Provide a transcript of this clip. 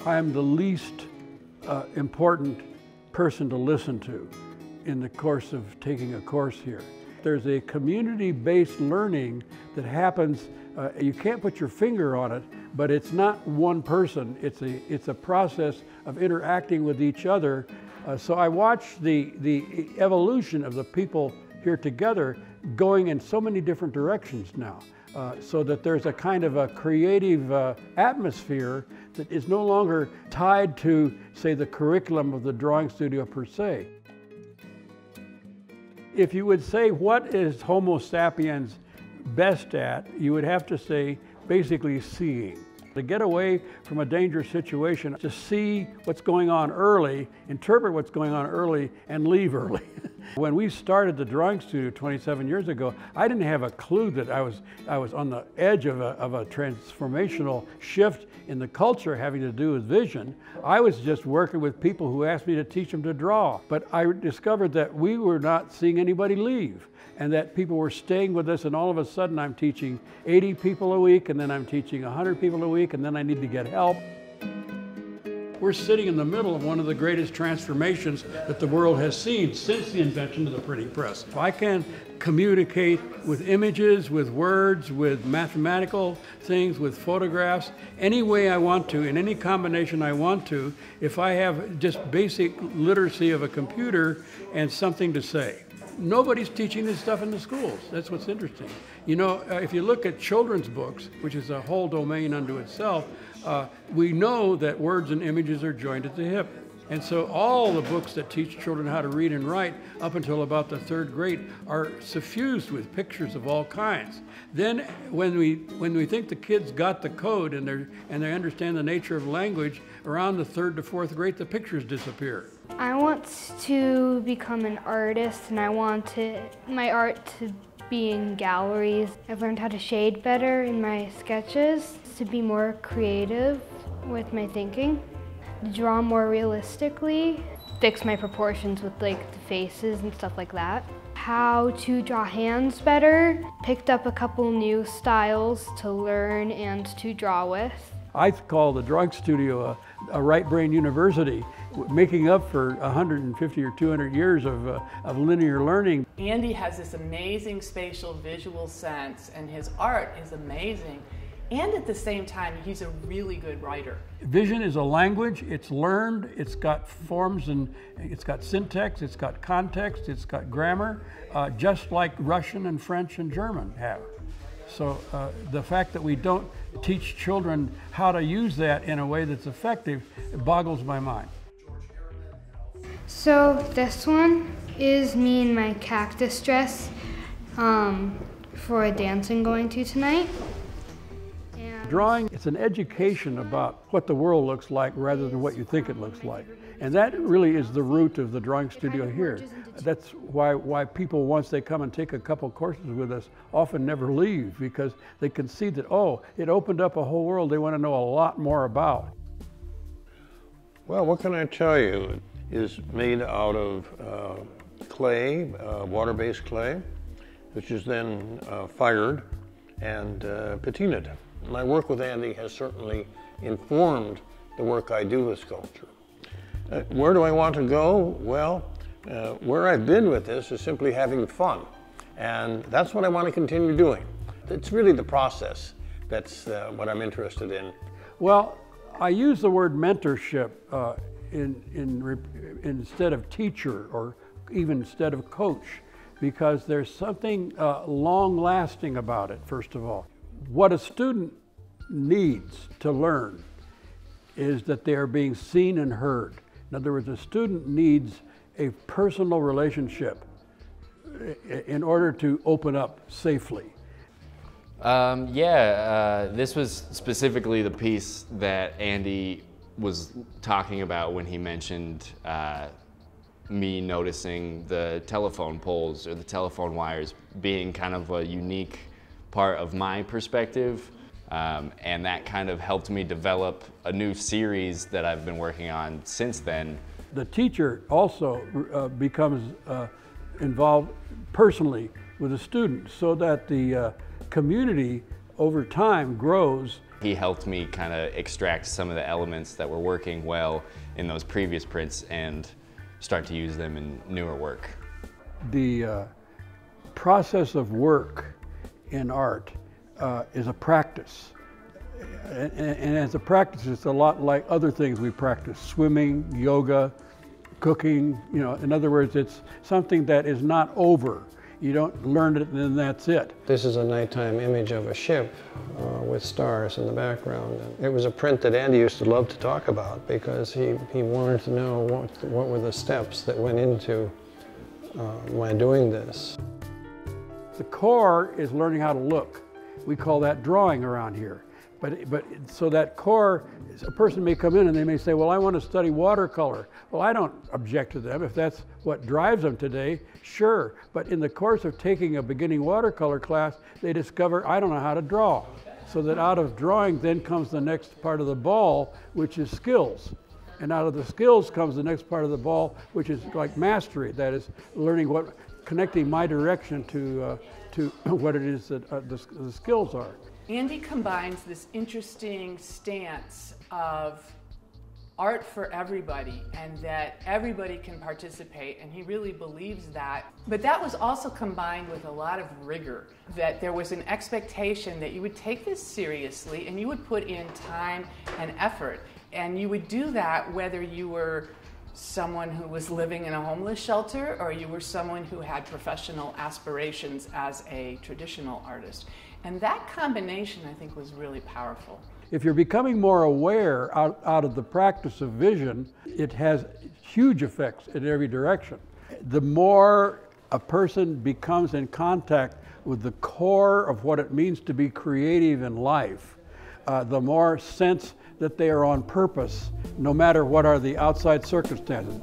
I am the least important person to listen to in the course of taking a course here. There's a community-based learning that happens, you can't put your finger on it, but it's not one person. It's a process of interacting with each other. So I watch the evolution of the people here together going in so many different directions now, so that there's a kind of a creative atmosphere that is no longer tied to, say, the curriculum of the drawing studio per se. If you would say what is Homo sapiens best at, you would have to say basically seeing. To get away from a dangerous situation, to see what's going on early, interpret what's going on early, and leave early. When we started the drawing studio 27 years ago, I didn't have a clue that I was on the edge of a transformational shift in the culture having to do with vision. I was just working with people who asked me to teach them to draw. But I discovered that we were not seeing anybody leave, and that people were staying with us, and all of a sudden I'm teaching 80 people a week, and then I'm teaching 100 people a week, and then I need to get help. We're sitting in the middle of one of the greatest transformations that the world has seen since the invention of the printing press. If I can communicate with images, with words, with mathematical things, with photographs, any way I want to, in any combination I want to, if I have just basic literacy of a computer and something to say. Nobody's teaching this stuff in the schools. That's what's interesting. You know, if you look at children's books, which is a whole domain unto itself, we know that words and images are joined at the hip. And so all the books that teach children how to read and write up until about the 3rd grade are suffused with pictures of all kinds. Then when we think the kids got the code and they understand the nature of language, around the 3rd to 4th grade, the pictures disappear. I want to become an artist, and I want my art to be in galleries. I've learned how to shade better in my sketches, to be more creative with my thinking, draw more realistically, fix my proportions with like the faces and stuff like that. How to draw hands better, picked up a couple new styles to learn and to draw with. I call the drawing studio a right brain university, making up for 150 or 200 years of linear learning. Andy has this amazing spatial visual sense, and his art is amazing. And at the same time, he's a really good writer. Vision is a language. It's learned. It's got forms, and it's got syntax. It's got context. It's got grammar, just like Russian and French and German have. So the fact that we don't teach children how to use that in a way that's effective, it boggles my mind. So this one is me in my cactus dress for a dance I'm going to tonight. Drawing, it's an education about what the world looks like rather than what you think it looks like. And that really is the root of the drawing studio here. That's why people, once they come and take a couple courses with us, often never leave, because they can see that, oh, it opened up a whole world they want to know a lot more about. Well, what can I tell you? It is made out of clay, water-based clay, which is then fired and patinaed. My work with Andy has certainly informed the work I do with sculpture. Where do I want to go? Well, where I've been with this is simply having fun. And that's what I want to continue doing. It's really the process that's what I'm interested in. Well, I use the word mentorship instead of teacher, or even instead of coach, because there's something long-lasting about it, first of all. What a student needs to learn is that they are being seen and heard. In other words, a student needs a personal relationship in order to open up safely. This was specifically the piece that Andy was talking about when he mentioned me noticing the telephone poles or the telephone wires being kind of a unique part of my perspective, and that kind of helped me develop a new series that I've been working on since then. The teacher also becomes involved personally with the student, so that the community over time grows He helped me kind of extract some of the elements that were working well in those previous prints and start to use them in newer work. The process of work in art is a practice. And as a practice, it's a lot like other things we practice: swimming, yoga, cooking. You know, in other words, it's something that is not over. You don't learn it and then that's it. This is a nighttime image of a ship with stars in the background. And it was a print that Andy used to love to talk about because he wanted to know what were the steps that went into my doing this. The core is learning how to look. We call that drawing around here. But so that core, a person may come in and they may say, well, I want to study watercolor. Well, I don't object to them. If that's what drives them today, sure. But in the course of taking a beginning watercolor class, they discover, I don't know how to draw. So that out of drawing then comes the next part of the ball, which is skills. And out of the skills comes the next part of the ball, which is like mastery. That is learning connecting my direction to what it is that the skills are. Andy combines this interesting stance of art for everybody and that everybody can participate, and he really believes that. But that was also combined with a lot of rigor, that there was an expectation that you would take this seriously and you would put in time and effort. And you would do that whether you were someone who was living in a homeless shelter or you were someone who had professional aspirations as a traditional artist. And that combination, I think, was really powerful. If you're becoming more aware out of the practice of vision, it has huge effects in every direction. The more a person becomes in contact with the core of what it means to be creative in life, the more sense that they are on purpose, no matter what are the outside circumstances.